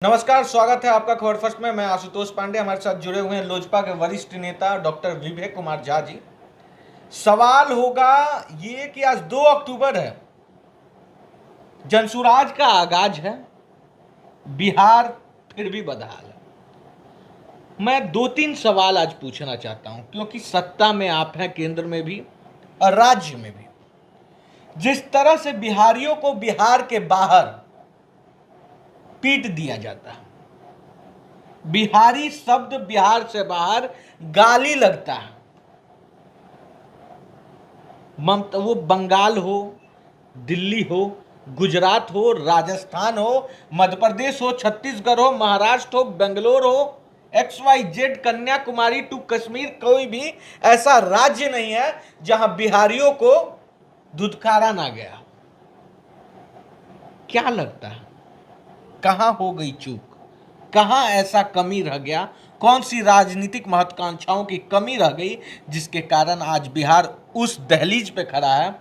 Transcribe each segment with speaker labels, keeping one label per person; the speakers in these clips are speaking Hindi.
Speaker 1: नमस्कार, स्वागत है आपका खबर फर्स्ट में। मैं आशुतोष पांडे, हमारे साथ जुड़े हुए हैं लोजपा के वरिष्ठ नेता डॉक्टर विवेक कुमार झा जी। सवाल होगा ये कि आज 2 अक्टूबर है, जनसुराज का आगाज है, बिहार फिर भी बदहाल है। मैं 2-3 सवाल आज पूछना चाहता हूं, क्योंकि सत्ता में आप हैं, केंद्र में भी और राज्य में भी। जिस तरह से बिहारियों को बिहार के बाहर पीट दिया जाता है, बिहारी शब्द बिहार से बाहर गाली लगता है, ममता वो बंगाल हो, दिल्ली हो, गुजरात हो, राजस्थान हो, मध्य प्रदेश हो, छत्तीसगढ़ हो, महाराष्ट्र हो, बेंगलोर हो, XYZ, कन्याकुमारी टू कश्मीर, कोई भी ऐसा राज्य नहीं है जहां बिहारियों को धुतकारा ना गया। क्या लगता है, कहां हो गई चूक? कहां ऐसा कमी रह गया? कौन सी राजनीतिक महत्वाकांक्षाओं की कमी रह गई जिसके कारण आज बिहार उस दहलीज पे खड़ा है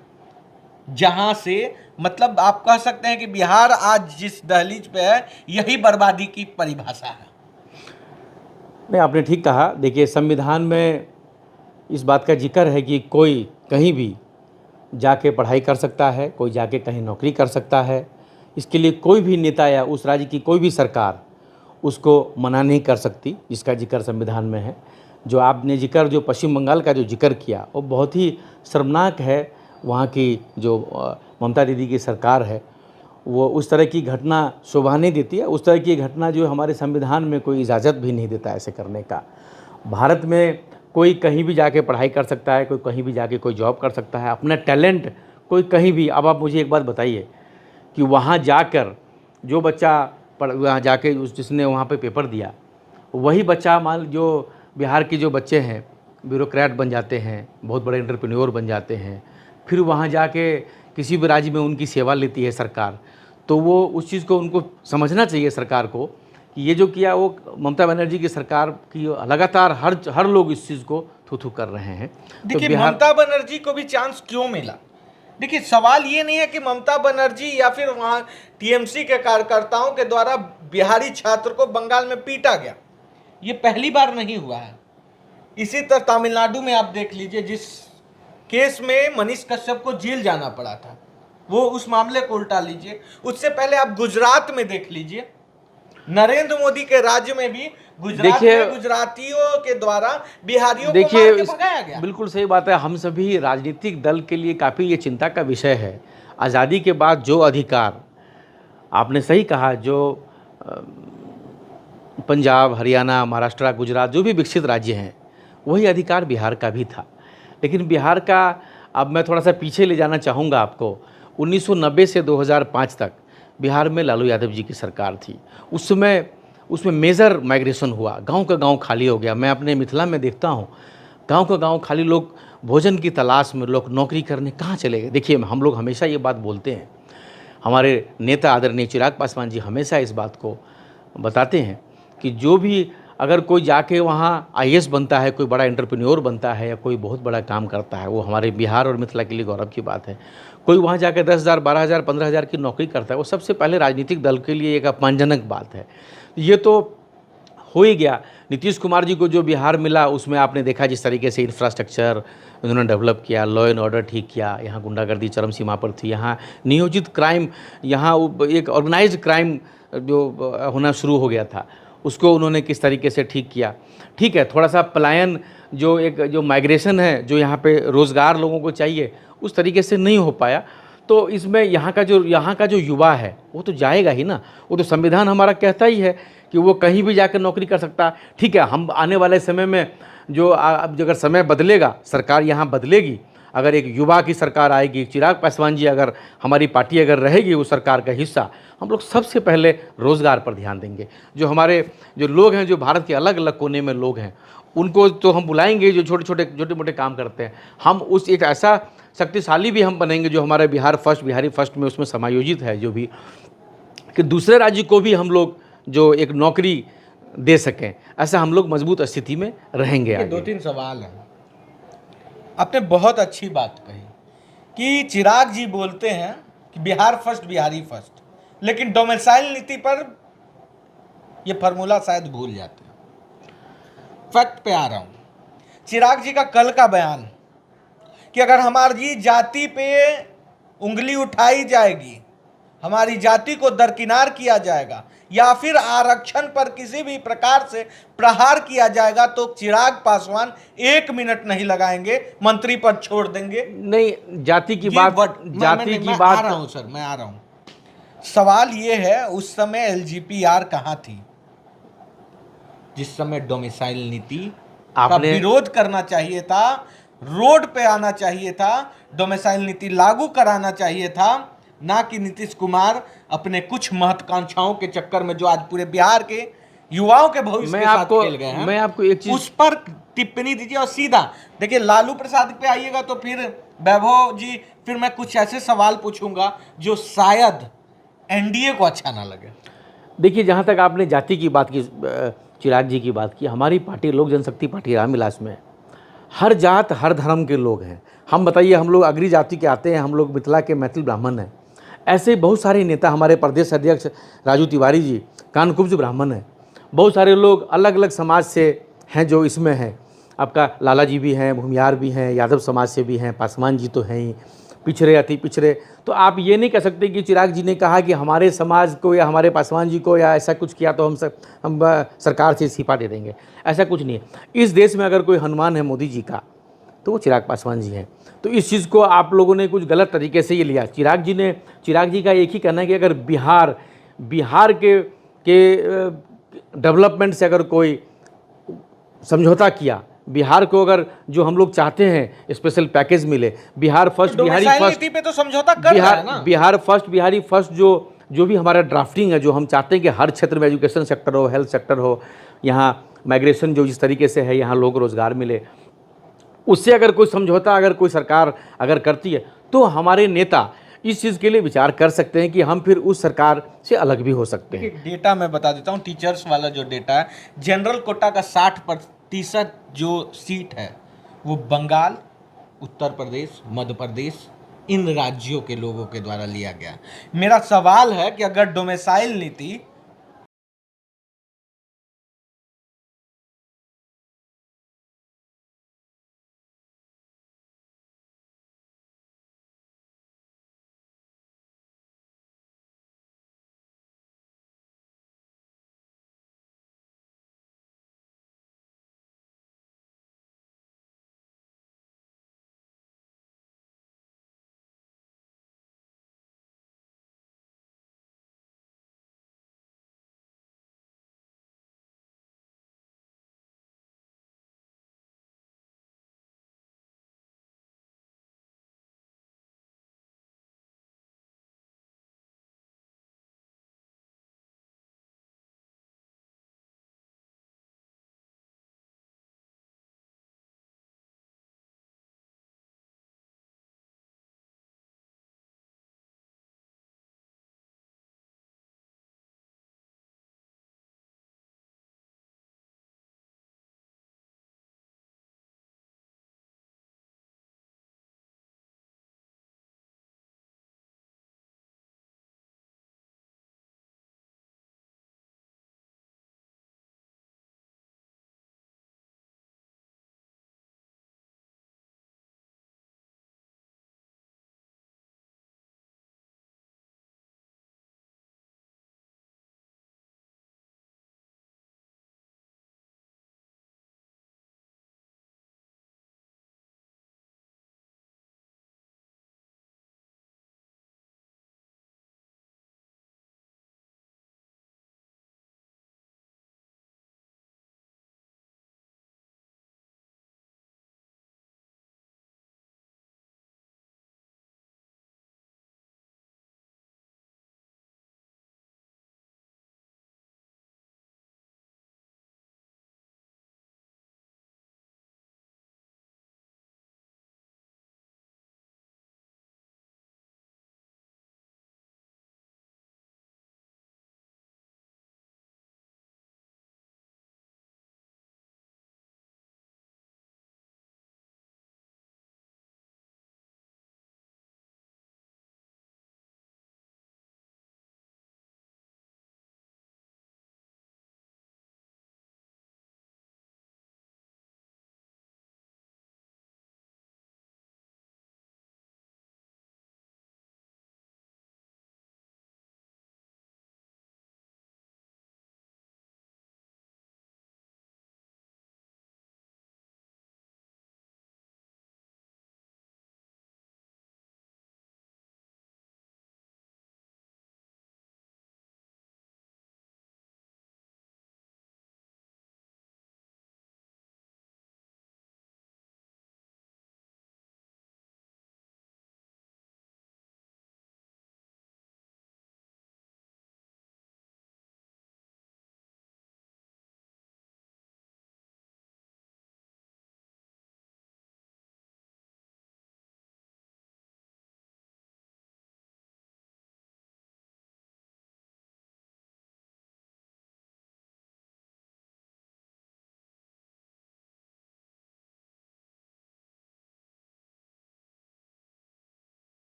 Speaker 1: जहां से, मतलब आप कह सकते हैं कि बिहार आज जिस दहलीज पे है, यही बर्बादी की परिभाषा है।
Speaker 2: नहीं, आपने ठीक कहा। देखिए, संविधान में इस बात का जिक्र है कि कोई कहीं भी जाके पढ़ाई कर सकता है, कोई जाके कहीं नौकरी कर सकता है। इसके लिए कोई भी नेता या उस राज्य की कोई भी सरकार उसको मना नहीं कर सकती, जिसका जिक्र संविधान में है। जो आपने जिक्र, जो पश्चिम बंगाल का जो जिक्र किया, वो बहुत ही शर्मनाक है। वहाँ की जो ममता दीदी की सरकार है, वो उस तरह की घटना शोभा नहीं देती है। उस तरह की घटना जो हमारे संविधान में कोई इजाज़त भी नहीं देता ऐसे करने का। भारत में कोई कहीं भी जाके पढ़ाई कर सकता है, कोई कहीं भी जाके कोई जॉब कर सकता है, अपना टैलेंट कोई कहीं भी। अब आप मुझे एक बात बताइए कि वहाँ जाकर जो बच्चा वहाँ जाके जिसने वहाँ पे पेपर दिया, वही बच्चा मान जो बिहार के जो बच्चे हैं ब्यूरोक्रेट बन जाते हैं, बहुत बड़े एंटरप्रेन्योर बन जाते हैं, फिर वहाँ जाके किसी भी राज्य में उनकी सेवा लेती है सरकार। तो वो उस चीज़ को उनको समझना चाहिए सरकार को कि ये जो किया वो ममता बनर्जी की सरकार की लगातार हर लोग इस चीज़ को थू कर रहे हैं।
Speaker 1: देखिए, तो ममता बनर्जी को भी चांस क्यों मिला? देखिए, सवाल ये नहीं है कि ममता बनर्जी या फिर वहां टीएमसी के कार्यकर्ताओं के द्वारा बिहारी छात्र को बंगाल में पीटा गया, ये पहली बार नहीं हुआ है। इसी तरह तमिलनाडु में आप देख लीजिए, जिस केस में मनीष कश्यप को जेल जाना पड़ा था, वो उस मामले को उल्टा लीजिए। उससे पहले आप गुजरात में देख लीजिए, नरेंद्र मोदी के राज्य में भी गुजरात में गुजरातियों के द्वारा बिहारियों को मार के भगाया गया।
Speaker 2: बिल्कुल सही बात है। हम सभी राजनीतिक दल के लिए काफ़ी ये चिंता का विषय है। आज़ादी के बाद जो अधिकार, आपने सही कहा, जो पंजाब, हरियाणा, महाराष्ट्र, गुजरात, जो भी विकसित राज्य हैं, वही अधिकार बिहार का भी था। लेकिन बिहार का, अब मैं थोड़ा सा पीछे ले जाना चाहूँगा आपको। 1990 से 2005 तक बिहार में लालू यादव जी की सरकार थी। उस समय उसमें मेजर माइग्रेशन हुआ, गांव का गांव खाली हो गया। मैं अपने मिथिला में देखता हूं, गांव का गांव खाली, लोग भोजन की तलाश में, लोग नौकरी करने कहाँ चले गए। देखिए, हम लोग हमेशा ये बात बोलते हैं, हमारे नेता आदरणीय चिराग पासवान जी हमेशा इस बात को बताते हैं कि जो भी, अगर कोई जाके वहाँ IAS बनता है, कोई बड़ा एंटरप्रेन्योर बनता है या कोई बहुत बड़ा काम करता है, वो हमारे बिहार और मिथिला के लिए गौरव की बात है। कोई वहाँ जाकर 10,000, 12,000, 15,000 की नौकरी करता है, वो सबसे पहले राजनीतिक दल के लिए एक अपमानजनक बात है। ये तो हो ही गया। नीतीश कुमार जी को जो बिहार मिला, उसमें आपने देखा जिस तरीके से इंफ्रास्ट्रक्चर उन्होंने डेवलप किया, लॉ एंड ऑर्डर ठीक किया, यहाँ गुंडागर्दी चरम सीमा पर थी, यहाँ नियोजित क्राइम, यहाँ एक ऑर्गेनाइज्ड क्राइम जो होना शुरू हो गया था, उसको उन्होंने किस तरीके से ठीक किया। ठीक है, थोड़ा सा पलायन, जो माइग्रेशन है, जो यहाँ पे रोज़गार लोगों को चाहिए, उस तरीके से नहीं हो पाया। तो इसमें यहाँ का जो युवा है वो तो जाएगा ही ना। वो तो संविधान हमारा कहता ही है कि वो कहीं भी जाकर नौकरी कर सकता है। ठीक है, हम आने वाले समय में जो अब अगर समय बदलेगा, सरकार यहाँ बदलेगी, अगर एक युवा की सरकार आएगी, चिराग पासवान जी अगर, हमारी पार्टी अगर रहेगी उस सरकार का हिस्सा, हम लोग सबसे पहले रोज़गार पर ध्यान देंगे। जो हमारे जो लोग हैं, जो भारत के अलग अलग कोने में लोग हैं, उनको तो हम बुलाएंगे, जो छोटे मोटे काम करते हैं। हम उस एक ऐसा शक्तिशाली भी हम बनेंगे जो हमारे बिहारी फर्स्ट में उसमें समायोजित है, जो भी, कि दूसरे राज्य को भी हम लोग जो एक नौकरी दे सकें, ऐसा हम लोग मजबूत स्थिति में रहेंगे। आगे
Speaker 1: 2-3 सवाल हैं। आपने बहुत अच्छी बात कही कि चिराग जी बोलते हैं कि बिहार फर्स्ट, बिहारी फर्स्ट, लेकिन डोमिसाइल नीति पर ये फार्मूला शायद भूल जाते हैं। फैक्ट पे आ रहा हूं। चिराग जी का कल का बयान कि अगर हमारी जाति पे उंगली उठाई जाएगी, हमारी जाति को दरकिनार किया जाएगा या फिर आरक्षण पर किसी भी प्रकार से प्रहार किया जाएगा तो चिराग पासवान 1 मिनट नहीं लगाएंगे, मंत्री पद छोड़ देंगे।
Speaker 2: नहीं, जाति की
Speaker 1: ये
Speaker 2: बात,
Speaker 1: मैं आ रहा हूं सर, मैं आ रहा हूं। सवाल ये है, उस समय एलजीपीआर कहां थी जिस समय डोमिसाइल नीति का विरोध करना चाहिए था, रोड पे आना चाहिए था, डोमिसाइल नीति लागू कराना चाहिए था, ना कि नीतीश कुमार अपने कुछ महत्वाकांक्षाओं के चक्कर में जो आज पूरे बिहार के युवाओं के भविष्य के साथ खेल गए हैं।
Speaker 2: मैं आपको एक चीज
Speaker 1: उस पर टिप्पणी दीजिए और सीधा देखिए, लालू प्रसाद पे आइएगा तो फिर वैभव जी, फिर मैं कुछ ऐसे सवाल पूछूंगा जो शायद एनडीए को अच्छा ना लगे।
Speaker 2: देखिए, जहाँ तक आपने जाति की बात की, चिराग जी की बात की, हमारी पार्टी लोक जनशक्ति पार्टी रामविलास में हर जात हर धर्म के लोग हैं। हम बताइए, हम लोग अग्री जाति के आते हैं, हम लोग मिथिला के मैथिल ब्राह्मण हैं। ऐसे बहुत सारे नेता, हमारे प्रदेश अध्यक्ष राजू तिवारी जी कानकुब्ज ब्राह्मण हैं। बहुत सारे लोग अलग अलग समाज से हैं जो इसमें हैं। आपका लाला जी भी हैं, भूमियार भी हैं, यादव समाज से भी हैं, पासवान जी तो हैं ही, पिछड़े अति पिछड़े। तो आप ये नहीं कह सकते कि चिराग जी ने कहा कि हमारे समाज को या हमारे पासवान जी को या ऐसा कुछ किया तो हम सरकार से इस्तीफा दे देंगे। ऐसा कुछ नहीं है। इस देश में अगर कोई हनुमान है मोदी जी का, तो वो चिराग पासवान जी हैं। तो इस चीज़ को आप लोगों ने कुछ गलत तरीके से ये लिया। चिराग जी का एक ही कहना है कि अगर बिहार के डेवलपमेंट से अगर कोई समझौता किया, बिहार को अगर जो हम लोग चाहते हैं स्पेशल पैकेज मिले, बिहार फर्स्ट, बिहारी फर्स्ट
Speaker 1: पे तो समझौता कर रहा है ना,
Speaker 2: बिहार फर्स्ट, बिहारी फर्स्ट, जो भी हमारा ड्राफ्टिंग है, जो हम चाहते हैं कि हर क्षेत्र में एजुकेशन सेक्टर हो, हेल्थ सेक्टर हो, यहाँ माइग्रेशन जो जिस तरीके से है, यहाँ लोगों को रोजगार मिले, उससे अगर कोई समझौता अगर कोई सरकार अगर करती है तो हमारे नेता इस चीज़ के लिए विचार कर सकते हैं कि हम फिर उस सरकार से अलग भी हो सकते हैं।
Speaker 1: डेटा मैं बता देता हूँ, टीचर्स वाला जो डेटा है, जनरल कोटा का 60% जो सीट है वो बंगाल, उत्तर प्रदेश, मध्य प्रदेश, इन राज्यों के लोगों के द्वारा लिया गया। मेरा सवाल है कि अगर डोमिसाइल नीति